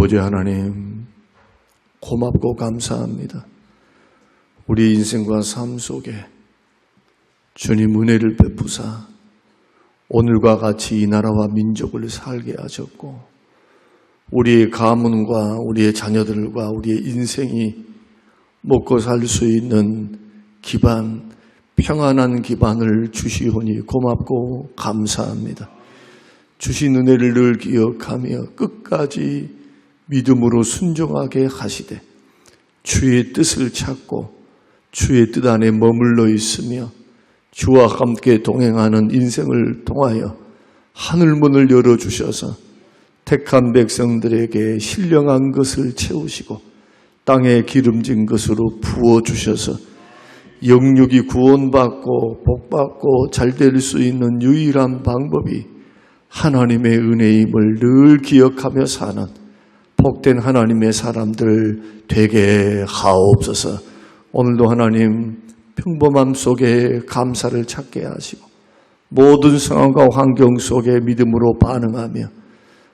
아버지 하나님, 고맙고 감사합니다. 우리 인생과 삶 속에 주님 은혜를 베푸사 오늘과 같이 이 나라와 민족을 살게 하셨고, 우리의 가문과 우리의 자녀들과 우리의 인생이 먹고 살 수 있는 기반, 평안한 기반을 주시오니 고맙고 감사합니다. 주신 은혜를 늘 기억하며 끝까지 믿음으로 순종하게 하시되 주의 뜻을 찾고 주의 뜻 안에 머물러 있으며 주와 함께 동행하는 인생을 통하여 하늘문을 열어주셔서 택한 백성들에게 신령한 것을 채우시고 땅에 기름진 것으로 부어주셔서 영육이 구원받고 복받고 잘 될 수 있는 유일한 방법이 하나님의 은혜임을 늘 기억하며 사는 복된 하나님의 사람들 되게 하옵소서. 오늘도 하나님 평범함 속에 감사를 찾게 하시고 모든 상황과 환경 속에 믿음으로 반응하며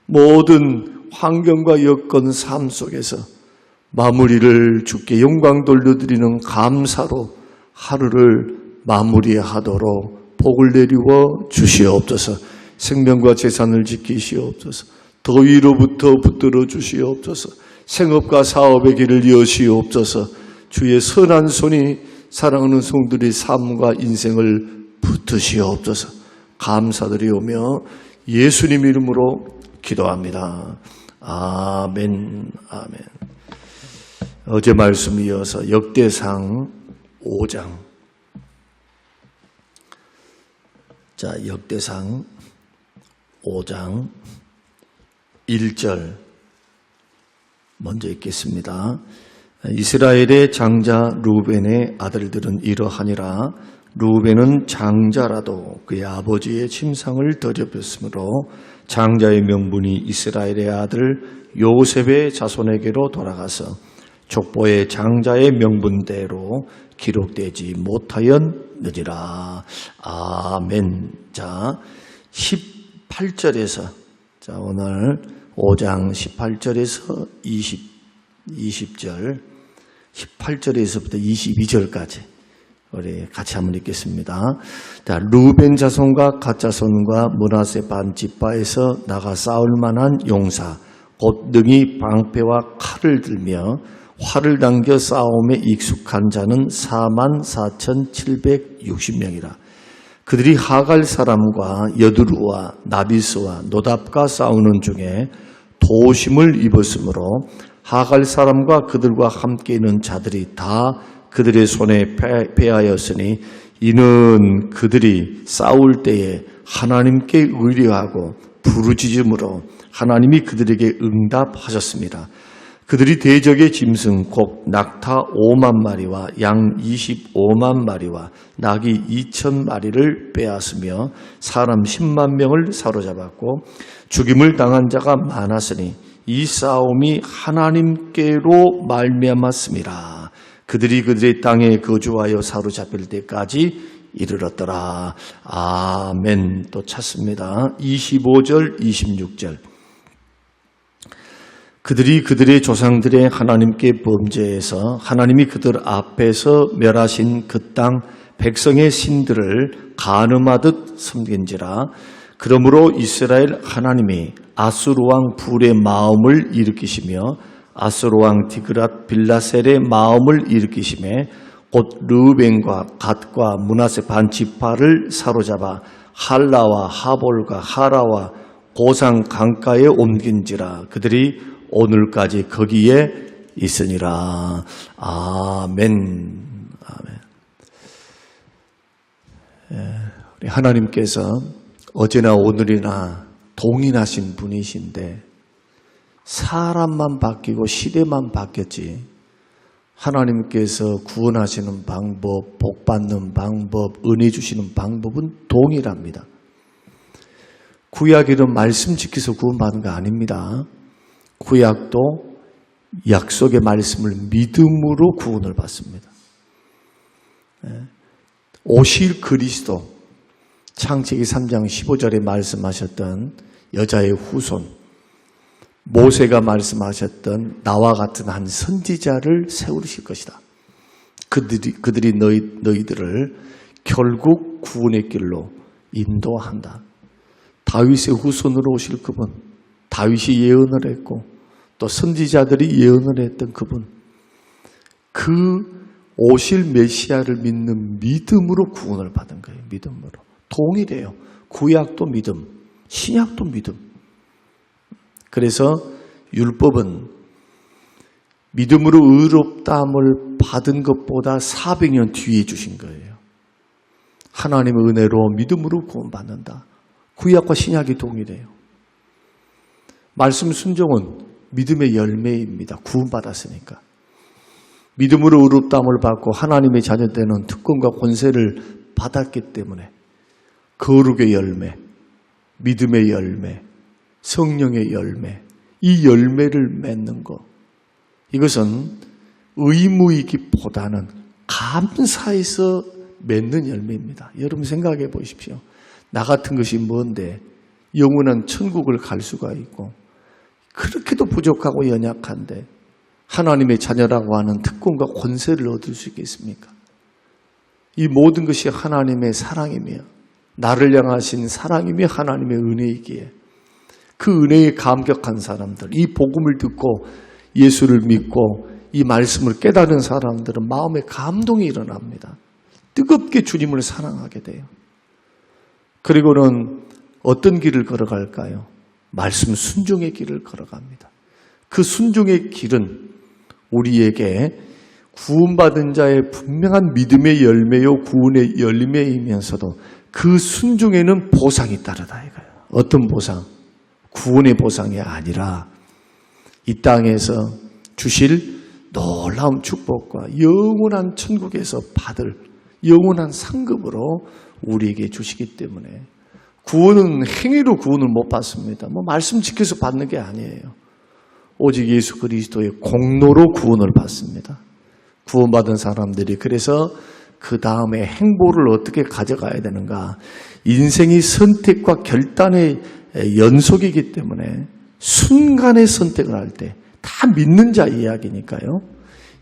모든 환경과 여건 삶 속에서 마무리를 주께 영광 돌려드리는 감사로 하루를 마무리하도록 복을 내리워 주시옵소서. 생명과 재산을 지키시옵소서. 더위로부터 붙들어 주시옵소서. 생업과 사업의 길을 여시옵소서. 주의 선한 손이 사랑하는 성들의 삶과 인생을 붙드시옵소서. 감사드리오며 예수님 이름으로 기도합니다. 아멘. 아멘. 어제 말씀 이어서 역대상 5장. 자, 역대상 5장 1절 먼저 읽겠습니다. 이스라엘의 장자 루벤의 아들들은 이러하니라. 루벤은 장자라도 그의 아버지의 침상을 더럽혔으므로 장자의 명분이 이스라엘의 아들 요셉의 자손에게로 돌아가서 족보의 장자의 명분대로 기록되지 못하였느니라. 아멘. 자, 18절에서 자, 오늘 5장 18절에서 20절 18절에서부터 22절까지 우리 같이 한번 읽겠습니다. 자, 루벤 자손과 갓 자손과 므낫세 반 지파에서 나가 싸울 만한 용사 곧 능히 방패와 칼을 들며 활을 당겨 싸움에 익숙한 자는 44,760명이라. 그들이 하갈 사람과 여두루와 나비스와 노답과 싸우는 중에 도심을 입었으므로 하갈 사람과 그들과 함께 있는 자들이 다 그들의 손에 패하였으니 이는 그들이 싸울 때에 하나님께 의뢰하고 부르짖음으로 하나님이 그들에게 응답하셨습니다. 그들이 대적의 짐승 곧 낙타 5만 마리와 양 25만 마리와 낙이 2천 마리를 빼앗으며 사람 10만 명을 사로잡았고 죽임을 당한 자가 많았으니 이 싸움이 하나님께로 말미암았습니다. 그들이 그들의 땅에 거주하여 사로잡힐 때까지 이르렀더라. 아멘. 또 찾습니다. 25절 26절 그들이 그들의 조상들의 하나님께 범죄해서 하나님이 그들 앞에서 멸하신 그 땅 백성의 신들을 간음하듯 섬긴지라. 그러므로 이스라엘 하나님이 아수르 왕 불의 마음을 일으키시며 아수르 왕 디그랏 빌라셀의 마음을 일으키시며 곧 르우벤과 갓과 므낫세 반 지파를 사로잡아 할라와 하볼과 하라와 고상 강가에 옮긴지라. 그들이 오늘까지 거기에 있으니라. 아멘. 아멘. 우리 하나님께서 어제나 오늘이나 동일하신 분이신데 사람만 바뀌고 시대만 바뀌었지 하나님께서 구원하시는 방법, 복받는 방법, 은혜 주시는 방법은 동일합니다. 구약에는 말씀 지켜서 구원받는 거 아닙니다. 구약도 약속의 말씀을 믿음으로 구원을 받습니다. 오실 그리스도, 창세기 3장 15절에 말씀하셨던 여자의 후손, 모세가 말씀하셨던 나와 같은 한 선지자를 세우실 것이다. 그들이 너희들을 결국 구원의 길로 인도한다. 다윗의 후손으로 오실 그분, 다윗이 예언을 했고 또 선지자들이 예언을 했던 그분, 그 오실 메시아를 믿는 믿음으로 구원을 받은 거예요. 믿음으로. 동일해요. 구약도 믿음, 신약도 믿음. 그래서 율법은 믿음으로 의롭다함을 받은 것보다 400년 뒤에 주신 거예요. 하나님의 은혜로 믿음으로 구원받는다. 구약과 신약이 동일해요. 말씀 순종은 믿음의 열매입니다. 구원받았으니까. 믿음으로 의롭다함을 받고 하나님의 자녀되는 특권과 권세를 받았기 때문에 거룩의 열매, 믿음의 열매, 성령의 열매, 이 열매를 맺는 것, 이것은 의무이기보다는 감사해서 맺는 열매입니다. 여러분 생각해 보십시오. 나 같은 것이 뭔데 영원한 천국을 갈 수가 있고 그렇게도 부족하고 연약한데 하나님의 자녀라고 하는 특권과 권세를 얻을 수 있겠습니까? 이 모든 것이 하나님의 사랑이며 나를 향하신 사랑이며 하나님의 은혜이기에 그 은혜에 감격한 사람들, 이 복음을 듣고 예수를 믿고 이 말씀을 깨달은 사람들은 마음에 감동이 일어납니다. 뜨겁게 주님을 사랑하게 돼요. 그리고는 어떤 길을 걸어갈까요? 말씀 순종의 길을 걸어갑니다. 그 순종의 길은 우리에게 구원받은 자의 분명한 믿음의 열매요 구원의 열매이면서도 그 순종에는 보상이 따르다 이거예요. 어떤 보상? 구원의 보상이 아니라 이 땅에서 주실 놀라운 축복과 영원한 천국에서 받을 영원한 상급으로 우리에게 주시기 때문에 구원은 행위로 구원을 못 받습니다. 말씀 지켜서 받는 게 아니에요. 오직 예수 그리스도의 공로로 구원을 받습니다. 구원받은 사람들이 그래서 그 다음에 행보를 어떻게 가져가야 되는가? 인생이 선택과 결단의 연속이기 때문에 순간의 선택을 할 때 다 믿는 자 이야기니까요.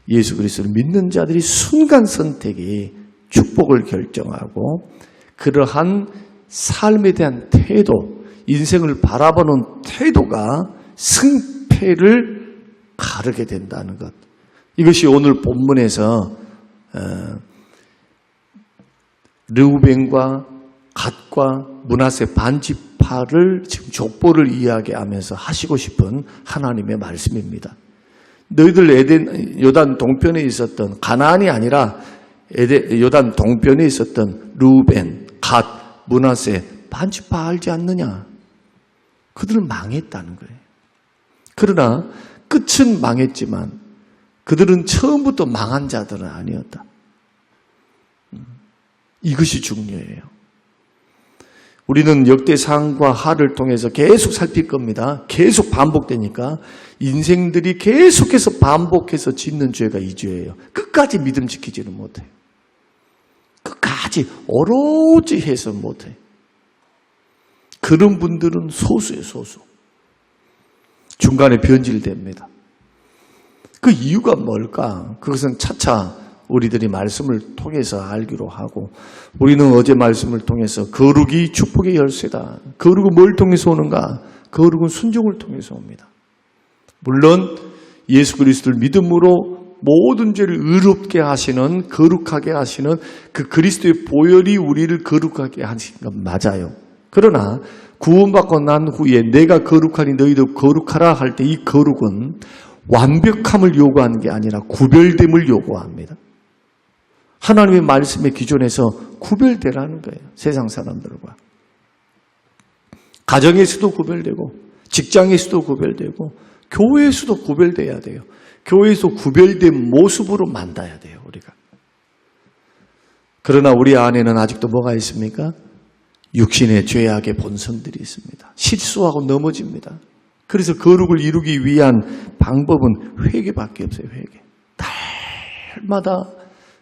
예수 그리스도를 믿는 자들이 순간 선택이 축복을 결정하고 그러한 삶에 대한 태도, 인생을 바라보는 태도가 승패를 가르게 된다는 것. 이것이 오늘 본문에서 르우벤과 갓과 므낫세 반지파를 지금 족보를 이야기하면서 하시고 싶은 하나님의 말씀입니다. 너희들 요단 동편에 있었던 가나안이 아니라 요단 동편에 있었던 르우벤, 갓, 므낫세 반지파 알지 않느냐? 그들은 망했다는 거예요. 그러나 끝은 망했지만 그들은 처음부터 망한 자들은 아니었다. 이것이 중요해요. 우리는 역대상과 하를 통해서 계속 살필 겁니다. 계속 반복되니까 인생들이 계속해서 반복해서 짓는 죄가 이 죄예요. 끝까지 믿음 지키지는 못해요. 끝까지 오로지 해서 못해요. 그런 분들은 소수예요, 소수. 중간에 변질됩니다. 그 이유가 뭘까? 그것은 차차 우리들이 말씀을 통해서 알기로 하고 우리는 어제 말씀을 통해서 거룩이 축복의 열쇠다. 거룩은 뭘 통해서 오는가? 거룩은 순종을 통해서 옵니다. 물론 예수 그리스도를 믿음으로 모든 죄를 의롭게 하시는 거룩하게 하시는 그 그리스도의 보혈이 우리를 거룩하게 하신 건 맞아요. 그러나 구원받고 난 후에 내가 거룩하니 너희도 거룩하라 할 때 이 거룩은 완벽함을 요구하는 게 아니라 구별됨을 요구합니다. 하나님의 말씀의 기준에서 구별되라는 거예요. 세상 사람들과. 가정에서도 구별되고 직장에서도 구별되고 교회에서도 구별돼야 돼요. 교회에서 구별된 모습으로 만나야 돼요. 우리가. 그러나 우리 안에는 아직도 뭐가 있습니까? 육신의 죄악의 본성들이 있습니다. 실수하고 넘어집니다. 그래서 거룩을 이루기 위한 방법은 회개밖에 없어요. 회개. 날마다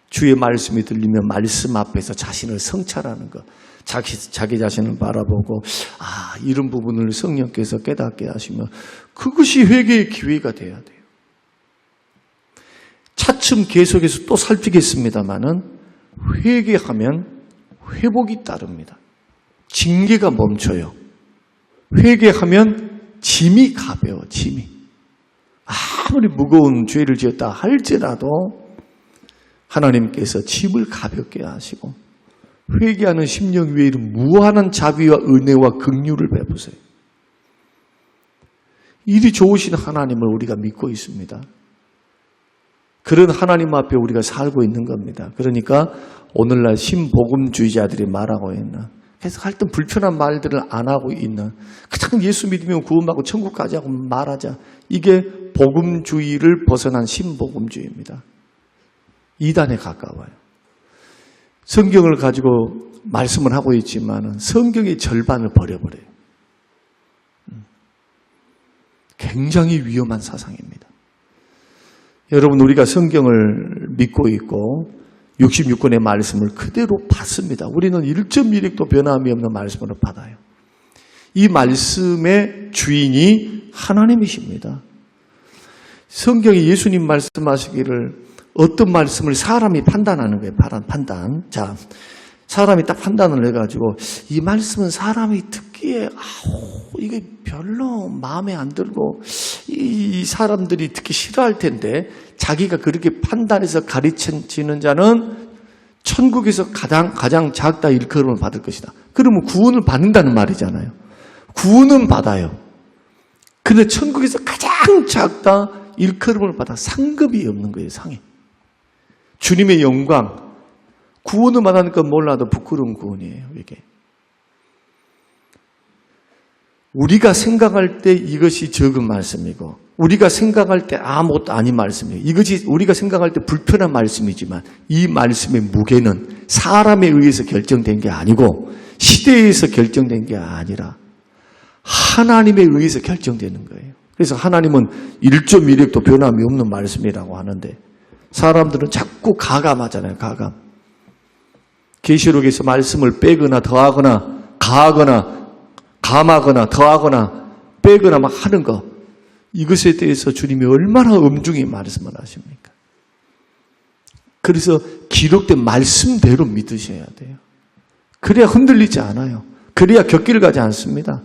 주의 말씀이 들리면 말씀 앞에서 자신을 성찰하는 것. 자기 자신을 바라보고 이런 부분을 성령께서 깨닫게 하시면 그것이 회개의 기회가 돼야 돼요. 차츰 계속해서 또 살피겠습니다마는 회개하면 회복이 따릅니다. 징계가 멈춰요. 회개하면 짐이 가벼워, 짐이. 아무리 무거운 죄를 지었다 할지라도 하나님께서 짐을 가볍게 하시고 회개하는 심령 위에는 무한한 자비와 은혜와 긍휼을 베푸세요. 일이 좋으신 하나님을 우리가 믿고 있습니다. 그런 하나님 앞에 우리가 살고 있는 겁니다. 그러니까 오늘날 신복음주의자들이 말하고 있는 계속 할 때 불편한 말들을 안 하고 있는 그냥 예수 믿으면 구원받고 천국 가자고 말하자. 이게 복음주의를 벗어난 신복음주의입니다. 이단에 가까워요. 성경을 가지고 말씀을 하고 있지만 성경의 절반을 버려버려요. 굉장히 위험한 사상입니다. 여러분, 우리가 성경을 믿고 있고 66권의 말씀을 그대로 받습니다. 우리는 1.1획도 변함이 없는 말씀으로 받아요. 이 말씀의 주인이 하나님이십니다. 성경에 예수님 말씀하시기를 어떤 말씀을 사람이 판단하는 거예요. 판단. 자, 사람이 딱 판단을 해가지고 이 말씀은 사람이 듣기에 이게 별로 마음에 안 들고 이 사람들이 듣기 싫어할 텐데 자기가 그렇게 판단해서 가르치는 자는 천국에서 가장 작다 일컬음을 받을 것이다. 그러면 구원을 받는다는 말이잖아요. 구원은 받아요. 근데 천국에서 가장 작다 일컬음을 받아 상급이 없는 거예요. 상이. 주님의 영광. 구원을 받으니까 몰라도 부끄러운 구원이에요. 이게. 우리가 생각할 때 이것이 적은 말씀이고 우리가 생각할 때 아무것도 아닌 말씀이에요. 이것이 우리가 생각할 때 불편한 말씀이지만 이 말씀의 무게는 사람에 의해서 결정된 게 아니고 시대에서 결정된 게 아니라 하나님에 의해서 결정되는 거예요. 그래서 하나님은 1.1획도 변함이 없는 말씀이라고 하는데 사람들은 자꾸 가감하잖아요. 가감. 계시록에서 말씀을 빼거나 더하거나 가하거나 감하거나 더하거나 빼거나 막 하는 거, 이것에 대해서 주님이 얼마나 엄중히 말씀을 하십니까? 그래서 기록된 말씀대로 믿으셔야 돼요. 그래야 흔들리지 않아요. 그래야 곁길을 가지 않습니다.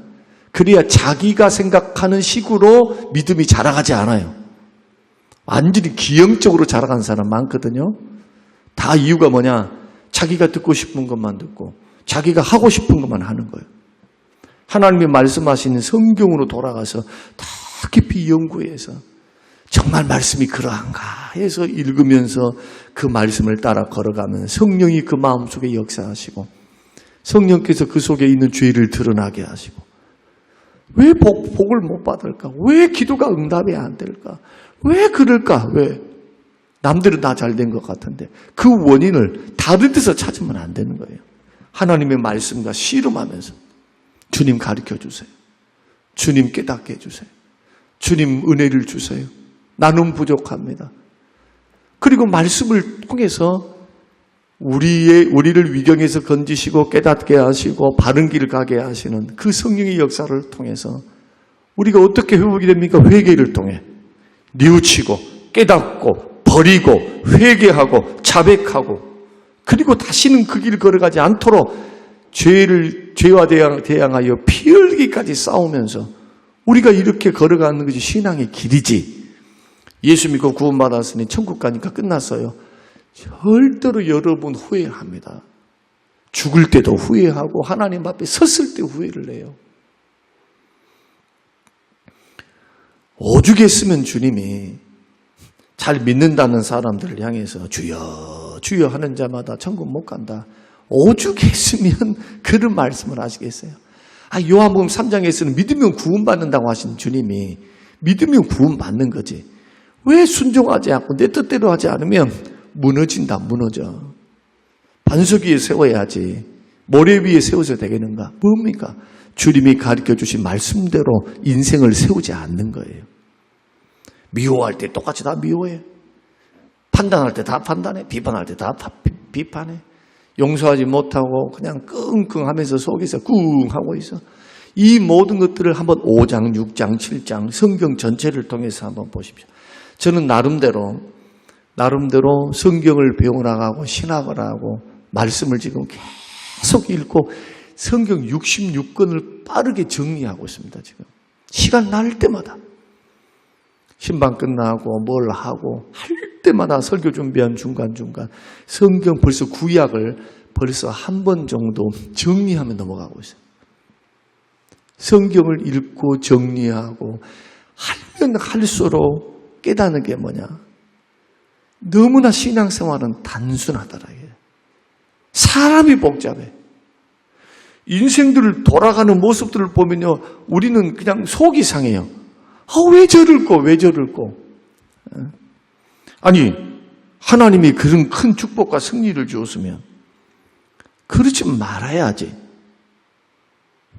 그래야 자기가 생각하는 식으로 믿음이 자라가지 않아요. 완전히 기형적으로 자라가는 사람 많거든요. 다 이유가 뭐냐? 자기가 듣고 싶은 것만 듣고 자기가 하고 싶은 것만 하는 거예요. 하나님이 말씀하시는 성경으로 돌아가서 더 깊이 연구해서 정말 말씀이 그러한가 해서 읽으면서 그 말씀을 따라 걸어가면 성령이 그 마음속에 역사하시고 성령께서 그 속에 있는 죄를 드러나게 하시고 왜 복을 못 받을까? 왜 기도가 응답이 안 될까? 왜 그럴까? 왜? 남들은 다 잘 된 것 같은데 그 원인을 다른 데서 찾으면 안 되는 거예요. 하나님의 말씀과 씨름하면서 주님 가르쳐 주세요. 주님 깨닫게 해주세요. 주님 은혜를 주세요. 나는 부족합니다. 그리고 말씀을 통해서 우리를 위경에서 건지시고 깨닫게 하시고 바른 길을 가게 하시는 그 성령의 역사를 통해서 우리가 어떻게 회복이 됩니까? 회개를 통해 뉘우치고 깨닫고 버리고 회개하고 자백하고 그리고 다시는 그 길을 걸어가지 않도록 죄와 대항하여 피 흘리기까지 싸우면서 우리가 이렇게 걸어가는 것이 신앙의 길이지. 예수 믿고 구원받았으니 천국 가니까 끝났어요. 절대로 여러분 후회합니다. 죽을 때도 후회하고 하나님 앞에 섰을 때 후회를 해요. 오죽했으면 주님이 잘 믿는다는 사람들을 향해서 주여 주여 하는 자마다 천국 못 간다. 오죽했으면 그런 말씀을 하시겠어요. 요한복음 3장에서는 믿으면 구원받는다고 하신 주님이 믿으면 구원받는 거지. 왜 순종하지 않고 내 뜻대로 하지 않으면 무너진다. 무너져. 반석 위에 세워야지. 모래 위에 세워서 되겠는가? 뭡니까? 주님이 가르쳐 주신 말씀대로 인생을 세우지 않는 거예요. 미워할 때 똑같이 다 미워해. 판단할 때 다 판단해. 비판할 때 다 비판해. 용서하지 못하고 그냥 끙끙하면서 속에서 꿍 하고 있어. 이 모든 것들을 한번 5장, 6장, 7장 성경 전체를 통해서 한번 보십시오. 저는 나름대로 성경을 배워나가고 신학을 하고 말씀을 지금 계속 읽고 성경 66권을 빠르게 정리하고 있습니다. 지금 시간 날 때마다 신방 끝나고 뭘 하고 할 때마다 설교 준비한 중간중간 성경 벌써 구약을 벌써 한 번 정도 정리하며 넘어가고 있어요. 성경을 읽고 정리하고 하면 할수록 깨닫는 게 뭐냐? 너무나 신앙생활은 단순하더라. 사람이 복잡해. 인생들을 돌아가는 모습들을 보면요, 우리는 그냥 속이 상해요. 왜 저럴꼬? 아니, 하나님이 그런 큰 축복과 승리를 주었으면 그러지 말아야지.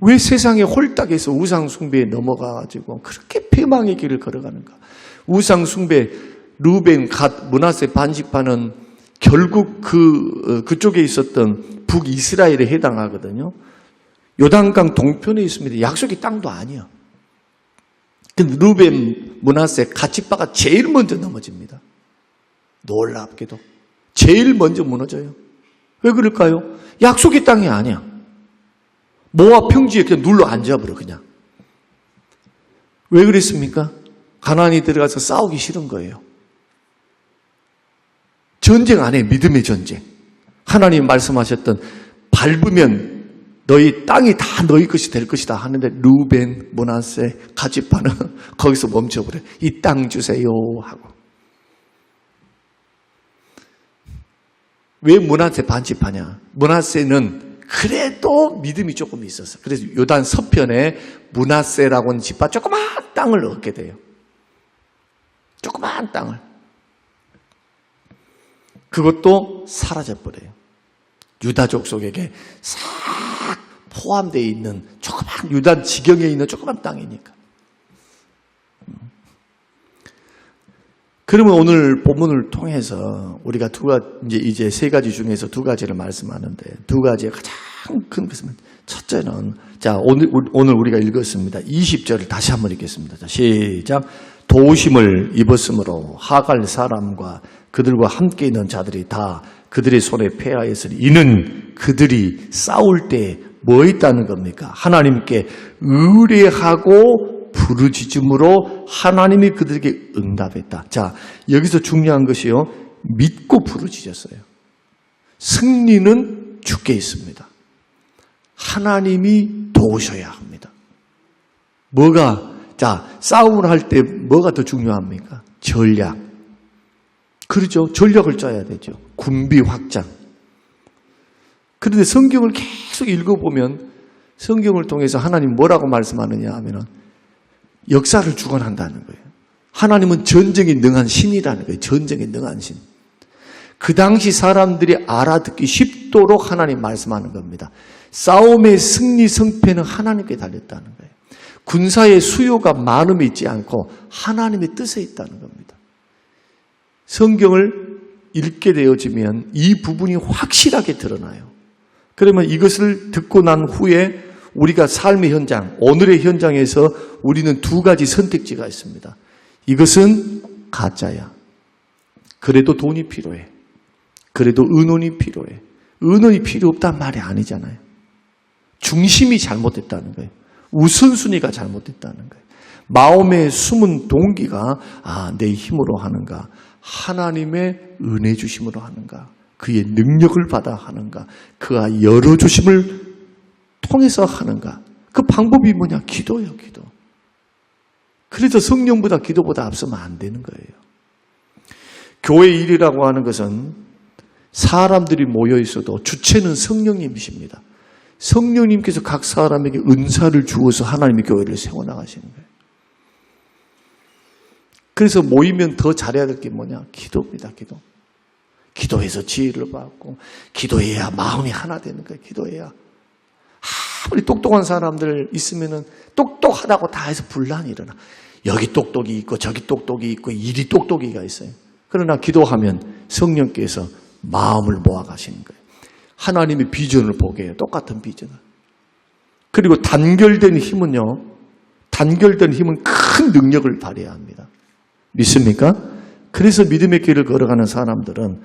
왜 세상에 홀딱해서 우상숭배에 넘어가가지고 그렇게 패망의 길을 걸어가는가? 우상숭배, 루벤, 갓, 므낫세 반직파는 결국 그쪽에 있었던 북이스라엘에 해당하거든요. 요단강 동편에 있습니다. 약속의 땅도 아니야. 근데 루벤, 므낫세, 갓직파가 제일 먼저 넘어집니다. 놀랍게도. 제일 먼저 무너져요. 왜 그럴까요? 약속의 땅이 아니야. 모압 평지에 그냥 눌러 앉아버려, 그냥. 왜 그랬습니까? 가나안에 들어가서 싸우기 싫은 거예요. 전쟁 안 해, 믿음의 전쟁. 하나님 말씀하셨던 밟으면 너희 땅이 다 너희 것이 될 것이다 하는데 루벤, 므낫세, 갓직파는 거기서 멈춰버려. 이 땅 주세요 하고. 왜 므낫세 반직파냐? 므낫세는 그래도 믿음이 조금 있었어. 그래서 요단 서편에 므낫세라고 하는 지파 조그만 땅을 얻게 돼요. 조그만 땅을. 그것도 사라져버려요. 유다족 속에게 싹 포함되어 있는 조그만 유다 지경에 있는 조그만 땅이니까. 그러면 오늘 본문을 통해서 우리가 이제 세 가지 중에서 두 가지를 말씀하는데 두 가지의 가장 큰 것은 첫째는 자 오늘 우리가 읽었습니다. 20절을 다시 한번 읽겠습니다. 자, 시작. 도우심을 입었으므로 하갈 사람과 그들과 함께 있는 자들이 다 그들의 손에 패하였으니 이는 그들이 싸울 때 뭐 있다는 겁니까? 하나님께 의뢰하고 부르짖음으로 하나님이 그들에게 응답했다. 자, 여기서 중요한 것이요. 믿고 부르짖었어요. 승리는 주께 있습니다. 하나님이 도우셔야 합니다. 싸움을 할 때 뭐가 더 중요합니까? 전략. 그렇죠. 전략을 짜야 되죠. 군비 확장. 그런데 성경을 계속 읽어보면 성경을 통해서 하나님 뭐라고 말씀하느냐 하면 역사를 주관한다는 거예요. 하나님은 전쟁에 능한 신이라는 거예요. 전쟁에 능한 신. 그 당시 사람들이 알아듣기 쉽도록 하나님 말씀하는 겁니다. 싸움의 승리 성패는 하나님께 달렸다는 거예요. 군사의 수요가 많음에 있지 않고 하나님의 뜻에 있다는 겁니다. 성경을 읽게 되어지면 이 부분이 확실하게 드러나요. 그러면 이것을 듣고 난 후에 우리가 삶의 현장, 오늘의 현장에서 우리는 두 가지 선택지가 있습니다. 이것은 가짜야. 그래도 돈이 필요해. 그래도 은혼이 필요해. 은혼이 필요 없단 말이 아니잖아요. 중심이 잘못됐다는 거예요. 우선순위가 잘못됐다는 거예요. 마음의 숨은 동기가 내 힘으로 하는가? 하나님의 은혜 주심으로 하는가? 그의 능력을 받아 하는가? 그가 열어주심을 통해서 하는가? 그 방법이 뭐냐? 기도예요, 기도. 그래서 성령보다 기도보다 앞서면 안 되는 거예요. 교회 일이라고 하는 것은 사람들이 모여 있어도 주체는 성령님이십니다. 성령님께서 각 사람에게 은사를 주어서 하나님의 교회를 세워나가시는 거예요. 그래서 모이면 더 잘해야 될 게 뭐냐? 기도입니다, 기도. 기도해서 지혜를 받고, 기도해야 마음이 하나 되는 거예요, 기도해야. 아무리 똑똑한 사람들 있으면은 똑똑하다고 다 해서 분란이 일어나. 여기 똑똑이 있고, 저기 똑똑이 있고, 이리 똑똑이가 있어요. 그러나 기도하면 성령께서 마음을 모아가시는 거예요. 하나님의 비전을 보게 해요. 똑같은 비전을. 그리고 단결된 힘은요. 단결된 힘은 큰 능력을 발휘해야 합니다. 믿습니까? 그래서 믿음의 길을 걸어가는 사람들은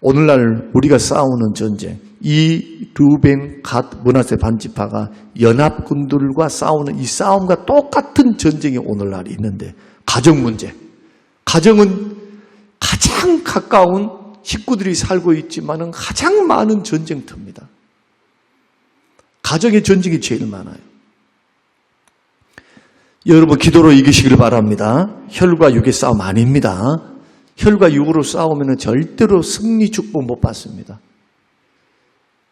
오늘날 우리가 싸우는 전쟁, 이 루벤, 갓, 므낫세 반지파가 연합군들과 싸우는 이 싸움과 똑같은 전쟁이 오늘날 있는데 가정 문제. 가정은 가장 가까운 식구들이 살고 있지만은 가장 많은 전쟁터입니다. 가정의 전쟁이 제일 많아요. 여러분 기도로 이기시길 바랍니다. 혈과 육의 싸움 아닙니다. 혈과 육으로 싸우면 절대로 승리 축복 못 받습니다.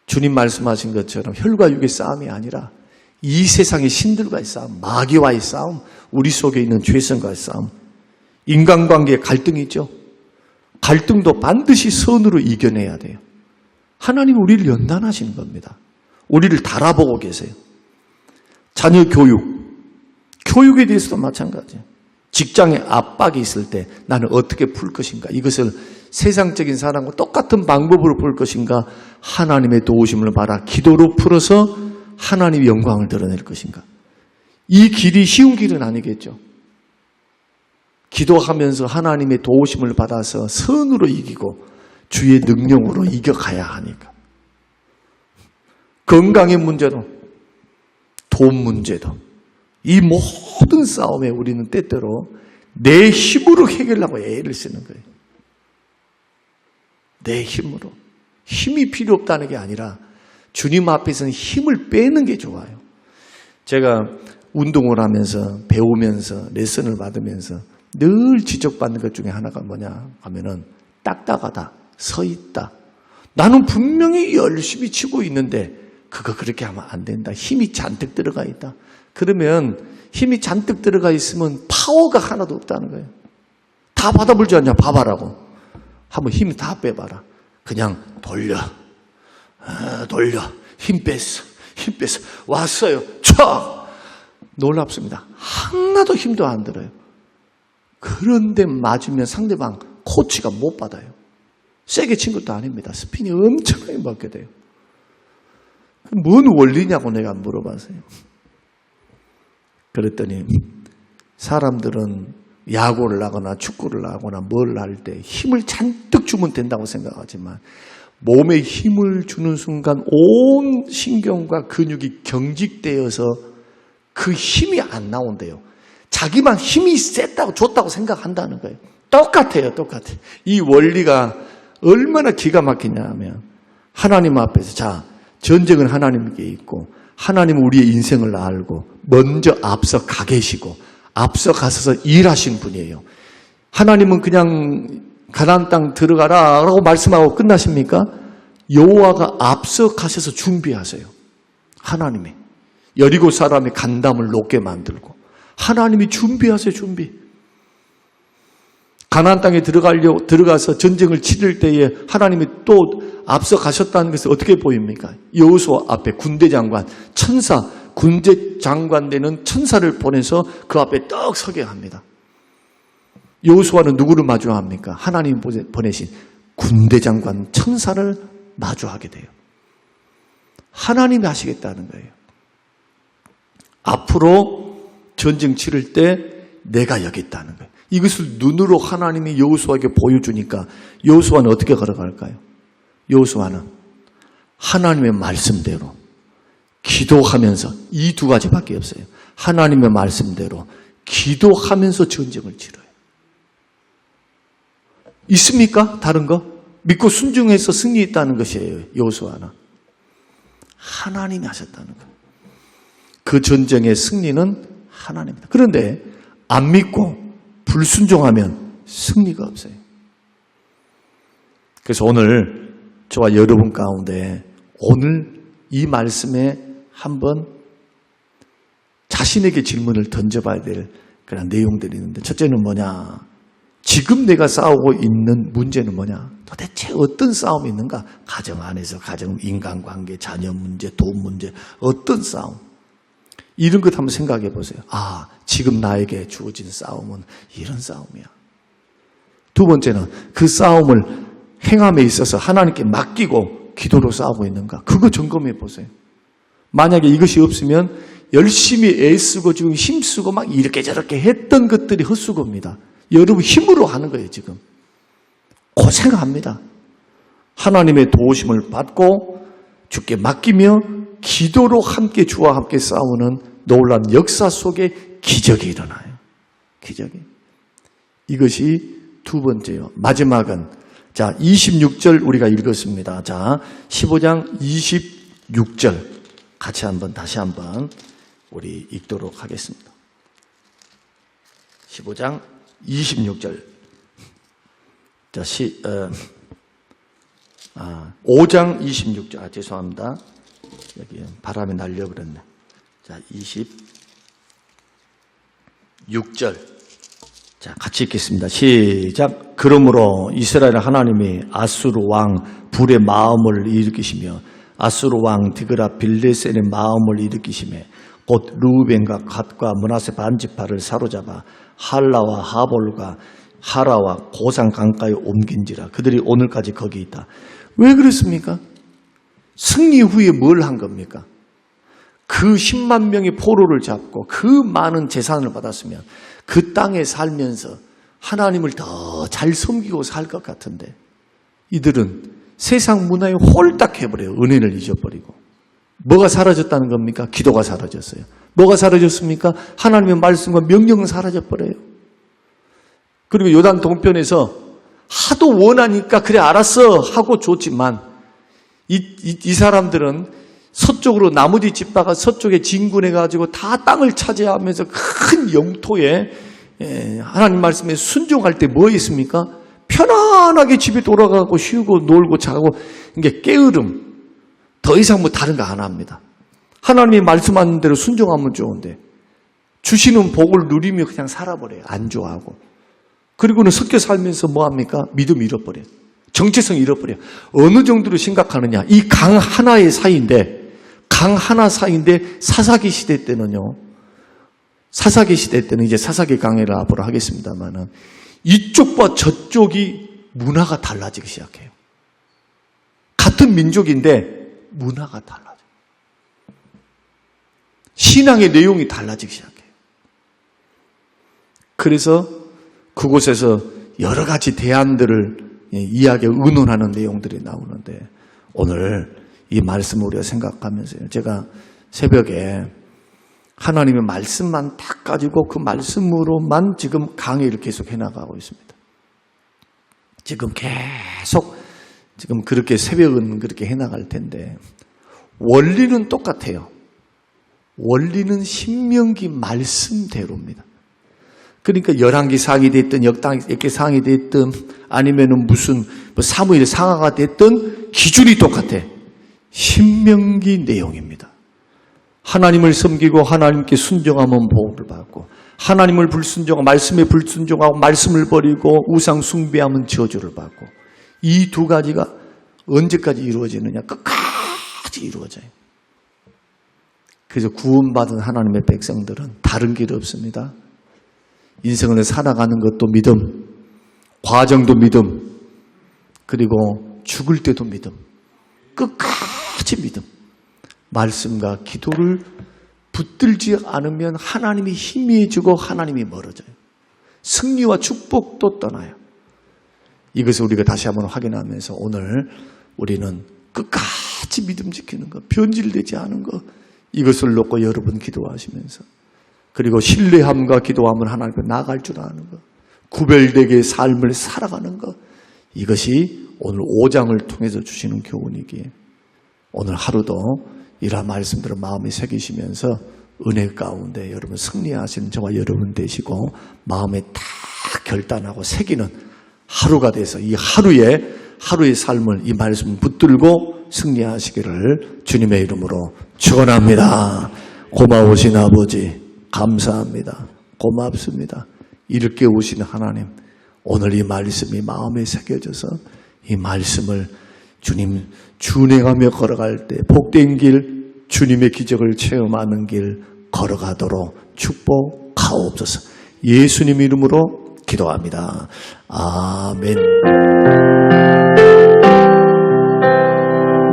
주님 말씀하신 것처럼 혈과 육의 싸움이 아니라 이 세상의 신들과의 싸움, 마귀와의 싸움, 우리 속에 있는 죄성과의 싸움, 인간관계의 갈등이 있죠. 갈등도 반드시 선으로 이겨내야 돼요. 하나님은 우리를 연단하시는 겁니다. 우리를 달아보고 계세요. 자녀 교육에 대해서도 마찬가지예요. 직장에 압박이 있을 때 나는 어떻게 풀 것인가? 이것을 세상적인 사람과 똑같은 방법으로 풀 것인가? 하나님의 도우심을 받아 기도로 풀어서 하나님의 영광을 드러낼 것인가? 이 길이 쉬운 길은 아니겠죠. 기도하면서 하나님의 도우심을 받아서 선으로 이기고 주의 능력으로 이겨가야 하니까. 건강의 문제도, 돈 문제도, 이 모든 싸움에 우리는 때때로 내 힘으로 해결하고 애를 쓰는 거예요. 내 힘으로. 힘이 필요 없다는 게 아니라 주님 앞에서는 힘을 빼는 게 좋아요. 제가 운동을 하면서 배우면서 레슨을 받으면서 늘 지적받는 것 중에 하나가 뭐냐 하면은 딱딱하다, 서 있다. 나는 분명히 열심히 치고 있는데 그거 그렇게 하면 안 된다. 힘이 잔뜩 들어가 있다. 그러면 힘이 잔뜩 들어가 있으면 파워가 하나도 없다는 거예요. 다 받아물지 않냐? 봐봐라고. 한번 힘 다 빼봐라. 그냥 돌려. 힘 뺐어. 왔어요. 촥! 놀랍습니다. 하나도 힘도 안 들어요. 그런데 맞으면 상대방 코치가 못 받아요. 세게 친 것도 아닙니다. 스핀이 엄청나게 맞게 돼요. 뭔 원리냐고 내가 물어봤어요. 그랬더니 사람들은 야구를 하거나 축구를 하거나 뭘 할 때 힘을 잔뜩 주면 된다고 생각하지만 몸에 힘을 주는 순간 온 신경과 근육이 경직되어서 그 힘이 안 나온대요. 자기만 힘이 셌다고 줬다고 생각한다는 거예요. 똑같아요. 이 원리가 얼마나 기가 막히냐 하면 하나님 앞에서 자, 전쟁은 하나님께 있고 하나님은 우리의 인생을 알고 먼저 앞서 가 계시고 앞서 가셔서 일하신 분이에요. 하나님은 그냥 가나안 땅 들어가라라고 말씀하고 끝나십니까? 여호와가 앞서 가셔서 준비하세요. 하나님이 여리고 사람의 간담을 높게 만들고 하나님이 준비하세요. 준비. 가나안 땅에 들어가서 전쟁을 치를 때에 하나님이 또 앞서 가셨다는 것은 어떻게 보입니까? 여호수아 앞에 군대 장관, 천사, 군대 장관 되는 천사를 보내서 그 앞에 떡 서게 합니다. 여호수아는 누구를 마주합니까? 하나님 보내신 군대 장관, 천사를 마주하게 돼요. 하나님이 하시겠다는 거예요. 앞으로 전쟁 치를 때 내가 여기 있다는 거예요. 이것을 눈으로 하나님이 여호수아에게 보여주니까 여호수아는 어떻게 걸어갈까요? 여호수아는 하나님의 말씀대로 기도하면서 이 두 가지밖에 없어요. 하나님의 말씀대로 기도하면서 전쟁을 치러요. 있습니까? 다른 거? 믿고 순종해서 승리했다는 것이에요. 여호수아는. 하나님이 하셨다는 거예요. 그 전쟁의 승리는 하나님입니다. 그런데 안 믿고 불순종하면 승리가 없어요. 그래서 오늘 저와 여러분 가운데 오늘 이 말씀에 한번 자신에게 질문을 던져봐야 될 그런 내용들이 있는데 첫째는 뭐냐? 지금 내가 싸우고 있는 문제는 뭐냐? 도대체 어떤 싸움이 있는가? 가정 안에서 가정 인간관계, 자녀 문제, 돈 문제, 어떤 싸움? 이런 것 한번 생각해 보세요. 아, 지금 나에게 주어진 싸움은 이런 싸움이야. 두 번째는 그 싸움을 행함에 있어서 하나님께 맡기고 기도로 싸우고 있는가? 그거 점검해 보세요. 만약에 이것이 없으면 열심히 애쓰고 지금 힘쓰고 막 이렇게 저렇게 했던 것들이 헛수고입니다. 여러분 힘으로 하는 거예요, 지금. 고생합니다. 하나님의 도우심을 받고 주께 맡기며 기도로 함께 주와 함께 싸우는 놀라운 역사 속에 기적이 일어나요. 기적이. 이것이 두 번째요. 마지막은 자 26절 우리가 읽었습니다. 자 15장 26절 같이 다시 한번 우리 읽도록 하겠습니다. 15장 26절. 자 5장 26절. 죄송합니다. 여기 바람이 날려버렸네. 자 26절. 자, 같이 읽겠습니다. 시작. 그러므로 이스라엘 하나님이 아수르 왕 불의 마음을 일으키시며 아수르 왕 디그라 빌레셀의 마음을 일으키시며 곧 루벤과 갓과 므낫세 반지파를 사로잡아 할라와 하볼과 하라와 고산 강가에 옮긴지라. 그들이 오늘까지 거기 있다. 왜 그렇습니까? 승리 후에 뭘 한 겁니까? 그 10만 명의 포로를 잡고 그 많은 재산을 받았으면 그 땅에 살면서 하나님을 더 잘 섬기고 살 것 같은데 이들은 세상 문화에 홀딱 해버려요. 은혜를 잊어버리고. 뭐가 사라졌다는 겁니까? 기도가 사라졌어요. 뭐가 사라졌습니까? 하나님의 말씀과 명령은 사라져버려요. 그리고 요단 동편에서 하도 원하니까 그래 알았어 하고 줬지만 이 사람들은 서쪽으로 나머지 집다가 서쪽에 진군해가지고 다 땅을 차지하면서 큰 영토에 하나님 말씀에 순종할 때 뭐 있습니까? 편안하게 집에 돌아가고 쉬고 놀고 자고 이게 게으름. 더 이상 뭐 다른 거 안 합니다. 하나님이 말씀하는 대로 순종하면 좋은데 주시는 복을 누리며 그냥 살아버려요. 안 좋아하고. 그리고는 섞여 살면서 뭐 합니까? 믿음 잃어버려요. 정체성 잃어버려요. 어느 정도로 심각하느냐. 이 강 하나의 사이인데 사사기 시대 때는요. 사사기 시대 때는 이제 사사기 강해를 앞으로 하겠습니다만은 이쪽과 저쪽이 문화가 달라지기 시작해요. 같은 민족인데 문화가 달라져요. 신앙의 내용이 달라지기 시작해요. 그래서 그곳에서 여러 가지 대안들을 이야기하고 의논하는 내용들이 나오는데 오늘 이 말씀을 우리가 생각하면서요. 제가 새벽에 하나님의 말씀만 딱 가지고 그 말씀으로만 지금 강의를 계속 해나가고 있습니다. 지금 계속 지금 그렇게 새벽은 그렇게 해나갈 텐데 원리는 똑같아요. 원리는 신명기 말씀대로입니다. 그러니까 열왕기 상이 됐든 역대기 상이 됐든 아니면은 무슨 사무엘 상하가 됐든 기준이 똑같아. 신명기 내용입니다. 하나님을 섬기고 하나님께 순종하면 복을 받고 하나님을 불순종하고 말씀에 불순종하고 말씀을 버리고 우상 숭배하면 저주를 받고 이 두 가지가 언제까지 이루어지느냐? 끝까지 이루어져요. 그래서 구원받은 하나님의 백성들은 다른 길 없습니다. 인생을 살아가는 것도 믿음, 과정도 믿음, 그리고 죽을 때도 믿음, 끝까지 믿음. 말씀과 기도를 붙들지 않으면 하나님이 희미해지고 하나님이 멀어져요. 승리와 축복도 떠나요. 이것을 우리가 다시 한번 확인하면서 오늘 우리는 끝까지 믿음 지키는 것, 변질되지 않은 것, 이것을 놓고 여러분 기도하시면서 그리고 신뢰함과 기도함을 하나님께 나아갈 줄 아는 것, 구별되게 삶을 살아가는 것, 이것이 오늘 5장을 통해서 주시는 교훈이기에 오늘 하루도 이러한 말씀들을 마음에 새기시면서 은혜 가운데 여러분 승리하시는 저와 여러분 되시고 마음에 다 결단하고 새기는 하루가 돼서 이 하루의 삶을 이 말씀 붙들고 승리하시기를 주님의 이름으로 축원합니다. 고마우신 아버지 감사합니다. 고맙습니다. 이렇게 오신 하나님, 오늘 이 말씀이 마음에 새겨져서 이 말씀을 주님 준행하며 걸어갈 때 복된 길, 주님의 기적을 체험하는 길 걸어가도록 축복하옵소서. 예수님 이름으로 기도합니다. 아멘.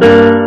아멘.